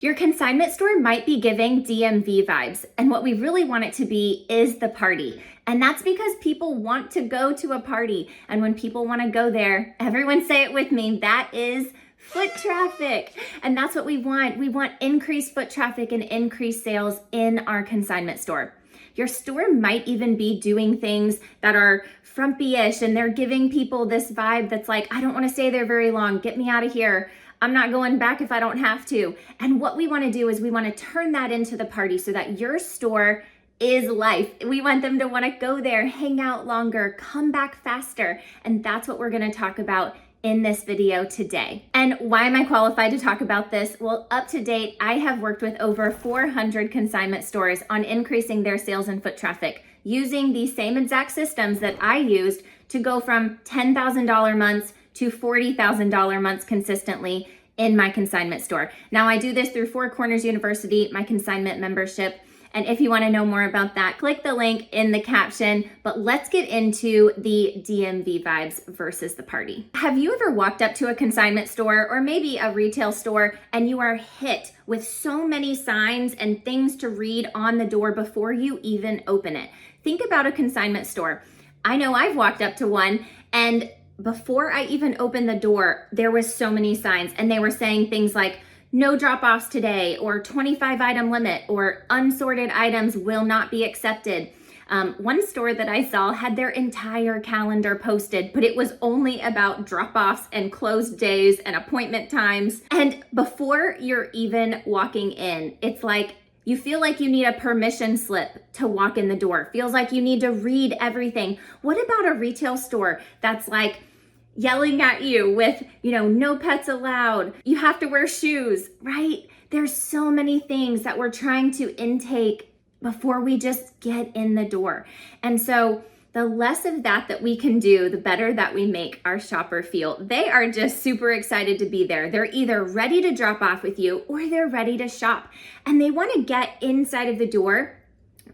Your consignment store might be giving DMV vibes, and what we really want it to be is the party. And that's because people want to go to a party. And when people want to go there, everyone say it with me, that is foot traffic. And that's what we want. We want increased foot traffic and increased sales in our consignment store. Your store might even be doing things that are frumpy-ish, and they're giving people this vibe that's like, I don't want to stay there very long. Get me out of here. I'm not going back if I don't have to. And what we want to do is we want to turn that into the party so that your store is life. We want them to want to go there, hang out longer, come back faster. And that's what we're going to talk about in this video today. And why am I qualified to talk about this? Well, up to date, I have worked with over 400 consignment stores on increasing their sales and foot traffic using the same exact systems that I used to go from $10,000 months to $40,000 months consistently in my consignment store. Now I do this through Four Corners University, my consignment membership. And if you want to know more about that, click the link in the caption. But let's get into the DMV vibes versus the party. Have you ever walked up to a consignment store or maybe a retail store and you are hit with so many signs and things to read on the door before you even open it? Think about a consignment store. I know I've walked up to one, and before I even opened the door, there was so many signs, and they were saying things like no drop-offs today, or 25 item limit, or unsorted items will not be accepted. One store that I saw had their entire calendar posted, but it was only about drop-offs and closed days and appointment times. And before you're even walking in, it's like you feel like you need a permission slip to walk in the door. Feels like you need to read everything. What about a retail store that's like yelling at you with, no pets allowed. You have to wear shoes, right? There's so many things that we're trying to intake before we just get in the door. And so the less of that we can do, the better that we make our shopper feel. They are just super excited to be there. They're either ready to drop off with you or they're ready to shop. And they want to get inside of the door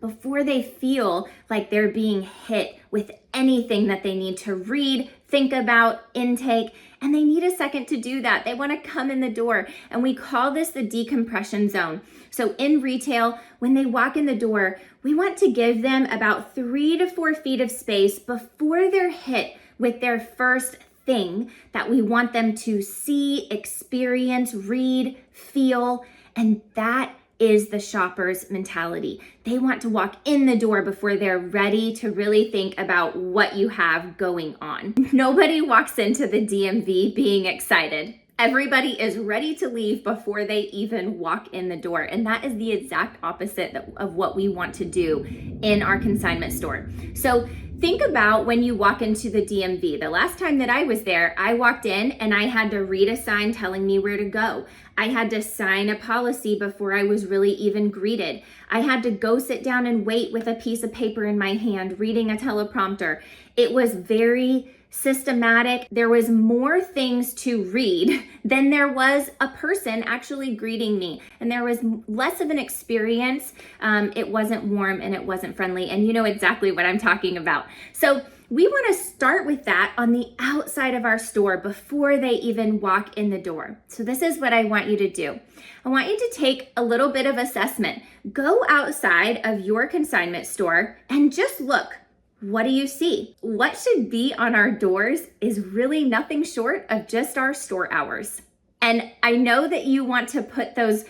before they feel like they're being hit with anything that they need to read, think about, intake, and they need a second to do that. They want to come in the door, and we call this the decompression zone. So in retail, when they walk in the door, we want to give them about 3 to 4 feet of space before they're hit with their first thing that we want them to see, experience, read, feel, and that is the shopper's mentality. They want to walk in the door before they're ready to really think about what you have going on. Nobody walks into the DMV being excited. Everybody is ready to leave before they even walk in the door. And that is the exact opposite of what we want to do in our consignment store. So think about when you walk into the DMV. The last time that I was there, I walked in and I had to read a sign telling me where to go. I had to sign a policy before I was really even greeted. I had to go sit down and wait with a piece of paper in my hand, reading a teleprompter. It was very systematic. There was more things to read than there was a person actually greeting me. And there was less of an experience. It wasn't warm and it wasn't friendly. And you know exactly what I'm talking about. So we want to start with that on the outside of our store before they even walk in the door. So this is what I want you to do. I want you to take a little bit of assessment. Go outside of your consignment store and just look. What do you see? What should be on our doors is really nothing short of just our store hours. And I know that you want to put those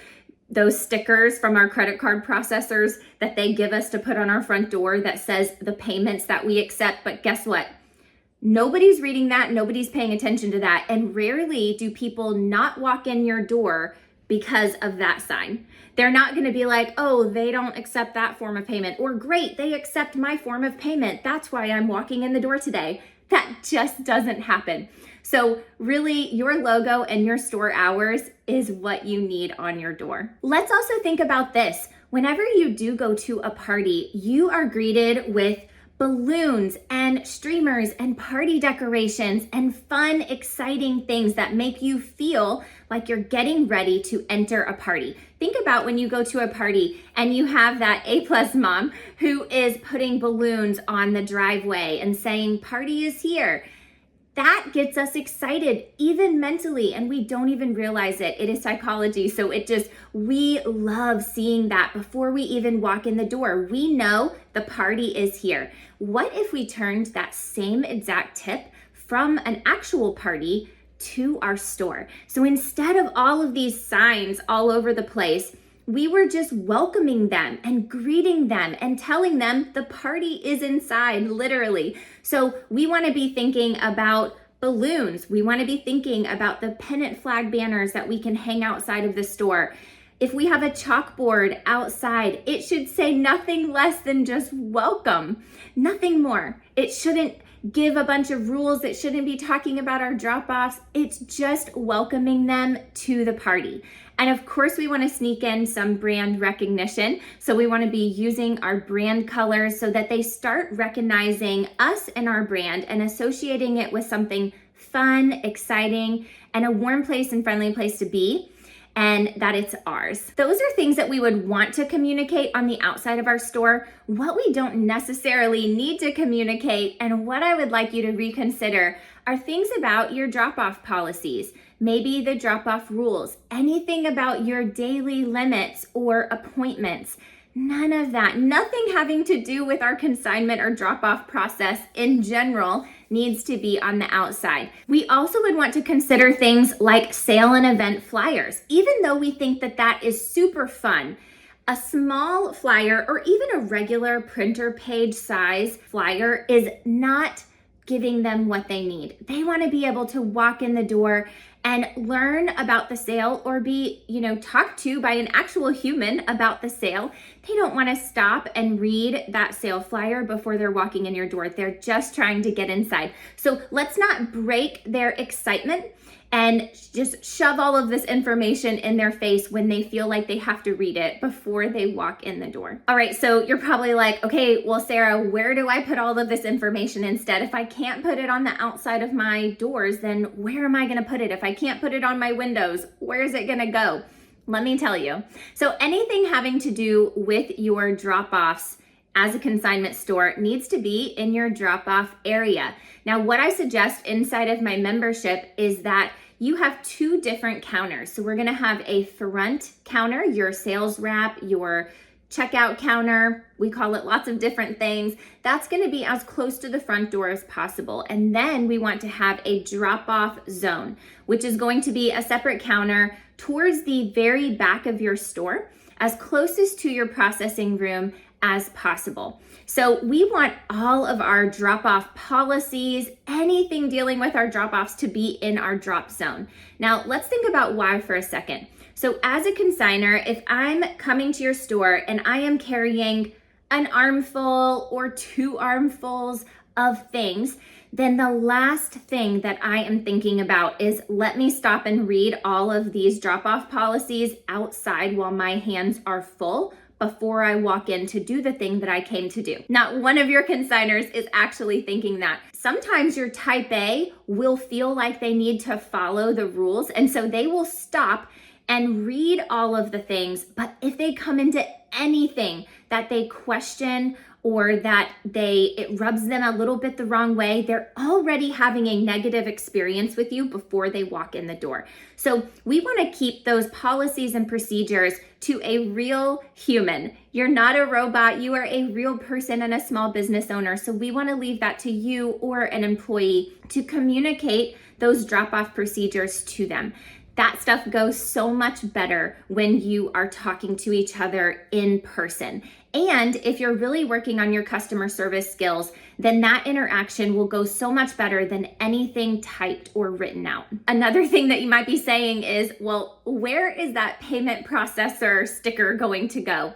stickers from our credit card processors that they give us to put on our front door that says the payments that we accept. But guess what? Nobody's reading that. Nobody's paying attention to that. And rarely do people not walk in your door because of that sign. They're not going to be like, oh, they don't accept that form of payment, or great, they accept my form of payment. That's why I'm walking in the door today. That just doesn't happen. So really, your logo and your store hours is what you need on your door. Let's also think about this. Whenever you do go to a party, you are greeted with balloons and streamers and party decorations and fun, exciting things that make you feel like you're getting ready to enter a party. Think about when you go to a party and you have that A+ mom who is putting balloons on the driveway and saying, party is here. That gets us excited, even mentally, and we don't even realize it. It is psychology, so we love seeing that before we even walk in the door. We know the party is here. What if we turned that same exact tip from an actual party to our store? So instead of all of these signs all over the place, we were just welcoming them and greeting them and telling them the party is inside, literally. So we want to be thinking about balloons. We want to be thinking about the pennant flag banners that we can hang outside of the store. If we have a chalkboard outside, it should say nothing less than just welcome, nothing more. It shouldn't give a bunch of rules. It shouldn't be talking about our drop-offs. It's just welcoming them to the party. And of course, we want to sneak in some brand recognition. So we want to be using our brand colors so that they start recognizing us and our brand and associating it with something fun, exciting, and a warm place and friendly place to be, and that it's ours. Those are things that we would want to communicate on the outside of our store. What we don't necessarily need to communicate, and what I would like you to reconsider, are things about your drop-off policies. Maybe the drop-off rules, anything about your daily limits or appointments. None of that, nothing having to do with our consignment or drop-off process in general needs to be on the outside. We also would want to consider things like sale and event flyers. Even though we think that that is super fun, a small flyer or even a regular printer page size flyer is not giving them what they need. They want to be able to walk in the door and learn about the sale or be, talked to by an actual human about the sale. They don't want to stop and read that sale flyer before they're walking in your door. They're just trying to get inside. So let's not break their excitement and just shove all of this information in their face when they feel like they have to read it before they walk in the door. All right, so you're probably like, okay, well, Sarah, where do I put all of this information instead? If I can't put it on the outside of my doors, then where am I gonna put it? If I can't put it on my windows, where is it gonna go? Let me tell you. So anything having to do with your drop-offs as a consignment store needs to be in your drop-off area. Now, what I suggest inside of my membership is that you have two different counters. So we're gonna have a front counter, your sales wrap, your checkout counter, we call it lots of different things. That's gonna be as close to the front door as possible. And then we want to have a drop-off zone, which is going to be a separate counter towards the very back of your store, as closest to your processing room as possible. So we want all of our drop-off policies, anything dealing with our drop-offs, to be in our drop zone. Now let's think about why for a second. So as a consignor, if I'm coming to your store and I am carrying an armful or 2 armfuls of things, then the last thing that I am thinking about is, let me stop and read all of these drop-off policies outside while my hands are full before I walk in to do the thing that I came to do. Not one of your consignors is actually thinking that. Sometimes your type A will feel like they need to follow the rules, and so they will stop and read all of the things. But if they come into anything that they question or that it rubs them a little bit the wrong way, they're already having a negative experience with you before they walk in the door. So we want to keep those policies and procedures to a real human. You're not a robot, you are a real person and a small business owner. So we want to leave that to you or an employee to communicate those drop-off procedures to them. That stuff goes so much better when you are talking to each other in person. And if you're really working on your customer service skills, then that interaction will go so much better than anything typed or written out. Another thing that you might be saying is, well, where is that payment processor sticker going to go?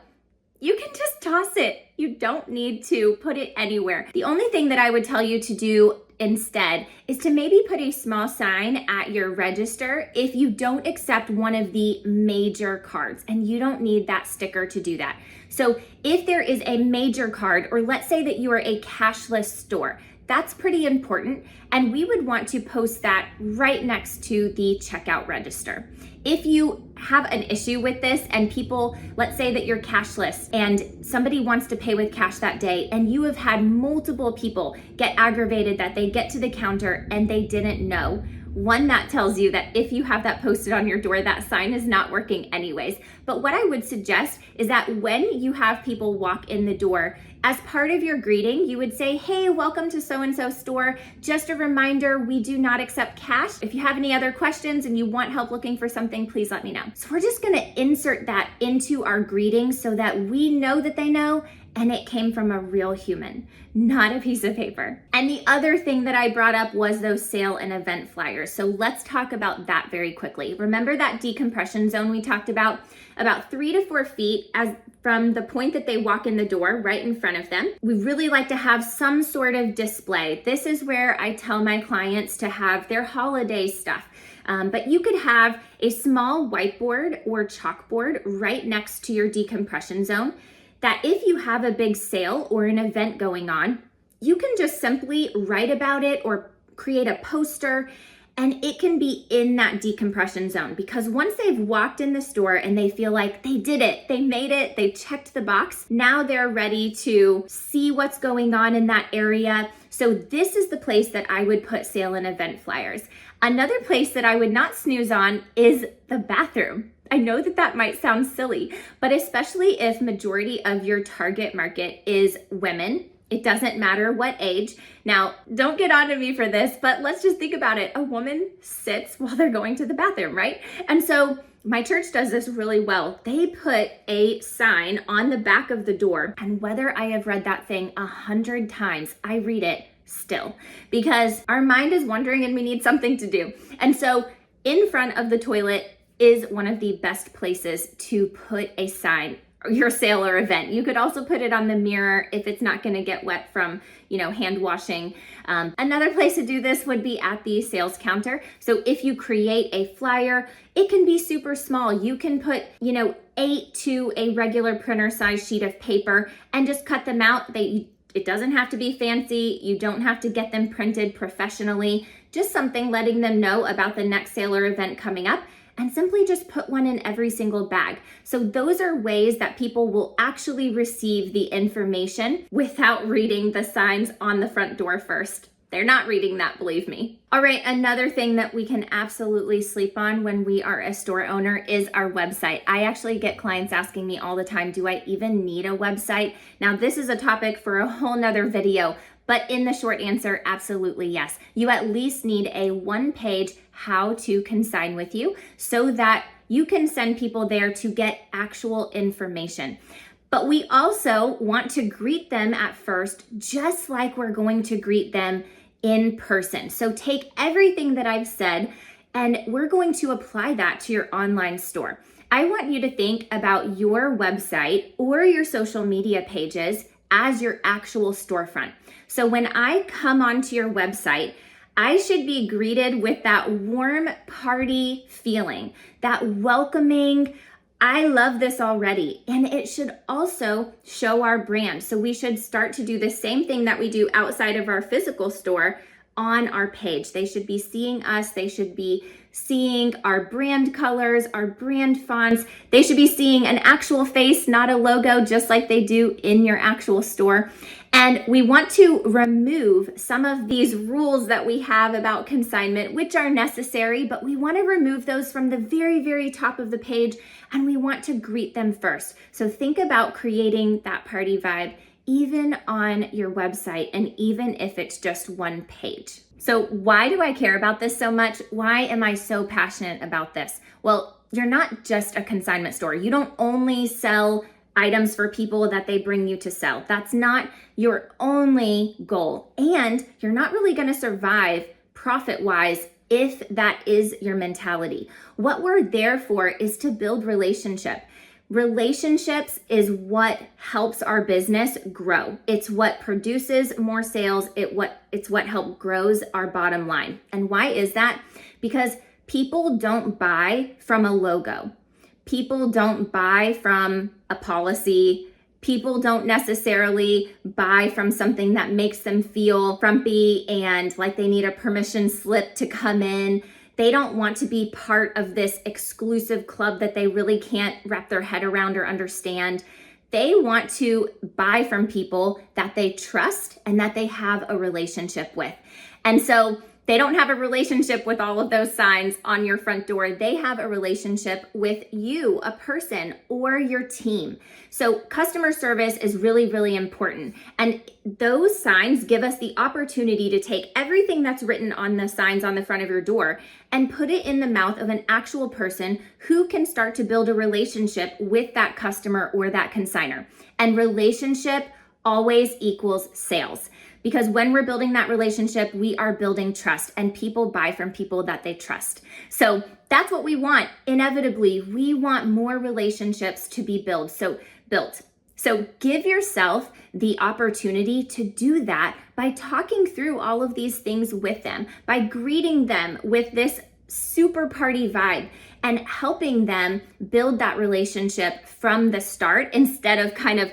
You can just toss it. You don't need to put it anywhere. The only thing that I would tell you to do instead is to maybe put a small sign at your register if you don't accept one of the major cards, and you don't need that sticker to do that. So if there is a major card, or let's say that you are a cashless store, that's pretty important. And we would want to post that right next to the checkout register. If you have an issue with this and people, let's say that you're cashless and somebody wants to pay with cash that day and you have had multiple people get aggravated that they get to the counter and they didn't know, one, that tells you that if you have that posted on your door, that sign is not working anyways. But what I would suggest is that when you have people walk in the door, as part of your greeting, you would say, hey, welcome to so-and-so store. Just a reminder, we do not accept cash. If you have any other questions and you want help looking for something, please let me know. So we're just gonna insert that into our greeting so that we know that they know and it came from a real human, not a piece of paper. And the other thing that I brought up was those sale and event flyers. So let's talk about that very quickly. Remember that decompression zone we talked about 3 to 4 feet as from the point that they walk in the door right in front of them. We really like to have some sort of display. This is where I tell my clients to have their holiday stuff. But you could have a small whiteboard or chalkboard right next to your decompression zone that if you have a big sale or an event going on, you can just simply write about it or create a poster, and it can be in that decompression zone, because once they've walked in the store and they feel like they did it, they made it, they checked the box, now they're ready to see what's going on in that area. So this is the place that I would put sale and event flyers. Another place that I would not snooze on is the bathroom. I know that that might sound silly, but especially if majority of your target market is women, it doesn't matter what age. Now, don't get on to me for this, but let's just think about it. A woman sits while they're going to the bathroom, right? And so my church does this really well. They put a sign on the back of the door, and whether I have read that thing 100 times, I read it still, because our mind is wandering and we need something to do. And so in front of the toilet is one of the best places to put a sign, your sale or event. You could also put it on the mirror if it's not gonna get wet from, hand washing. Another place to do this would be at the sales counter. So if you create a flyer, it can be super small. You can put, 8 to a regular printer size sheet of paper and just cut them out. It doesn't have to be fancy. You don't have to get them printed professionally. Just something letting them know about the next sale or event coming up, and simply just put one in every single bag. So those are ways that people will actually receive the information without reading the signs on the front door first. They're not reading that, believe me. All right, another thing that we can absolutely sleep on when we are a store owner is our website. I actually get clients asking me all the time, do I even need a website? Now, this is a topic for a whole nother video, but in the short answer, absolutely yes. You at least need a one-page how to consign with you so that you can send people there to get actual information. But we also want to greet them at first, just like we're going to greet them in person. So take everything that I've said and we're going to apply that to your online store. I want you to think about your website or your social media pages as your actual storefront. So when I come onto your website, I should be greeted with that warm party feeling, that welcoming, I love this already. And it should also show our brand. So we should start to do the same thing that we do outside of our physical store on our page. They should be seeing us. They should be seeing our brand colors, our brand fonts. They should be seeing an actual face, not a logo, just like they do in your actual store. And we want to remove some of these rules that we have about consignment, which are necessary, but we want to remove those from the very, very top of the page, and we want to greet them first. So think about creating that party vibe even on your website, and even if it's just one page. So why do I care about this so much? Why am I so passionate about this? Well, you're not just a consignment store. You don't only sell items for people that they bring you to sell. That's not your only goal. And you're not really going to survive profit-wise if that is your mentality. What we're there for is to build relationship. Relationships is what helps our business grow. It's what produces more sales. It's what helps grows our bottom line. And why is that? Because people don't buy from a logo. People don't buy from a policy. People don't necessarily buy from something that makes them feel frumpy and like they need a permission slip to come in. They don't want to be part of this exclusive club that they really can't wrap their head around or understand. They want to buy from people that they trust and that they have a relationship with. And so they don't have a relationship with all of those signs on your front door. They have a relationship with you, a person, or your team. So customer service is really, really important. And those signs give us the opportunity to take everything that's written on the signs on the front of your door and put it in the mouth of an actual person who can start to build a relationship with that customer or that consignor. And relationship always equals sales. Because when we're building that relationship, we are building trust, and people buy from people that they trust. So that's what we want. Inevitably, we want more relationships to be built. So give yourself the opportunity to do that by talking through all of these things with them, by greeting them with this super party vibe and helping them build that relationship from the start instead of kind of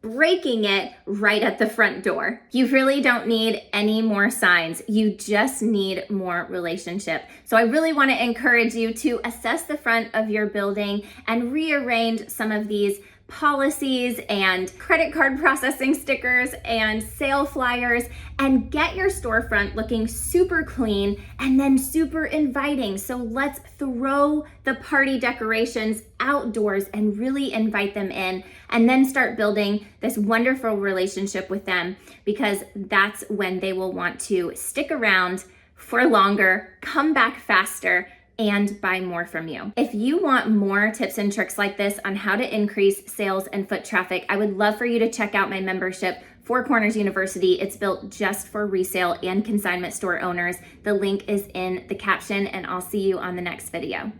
breaking it right at the front door. You really don't need any more signs. You just need more relationship. So I really want to encourage you to assess the front of your building and rearrange some of these policies and credit card processing stickers and sale flyers and get your storefront looking super clean and then super inviting. So let's throw the party decorations outdoors and really invite them in, and then start building this wonderful relationship with them, because that's when they will want to stick around for longer, come back faster, and buy more from you. If you want more tips and tricks like this on how to increase sales and foot traffic, I would love for you to check out my membership, Four Corners University. It's built just for resale and consignment store owners. The link is in the caption, and I'll see you on the next video.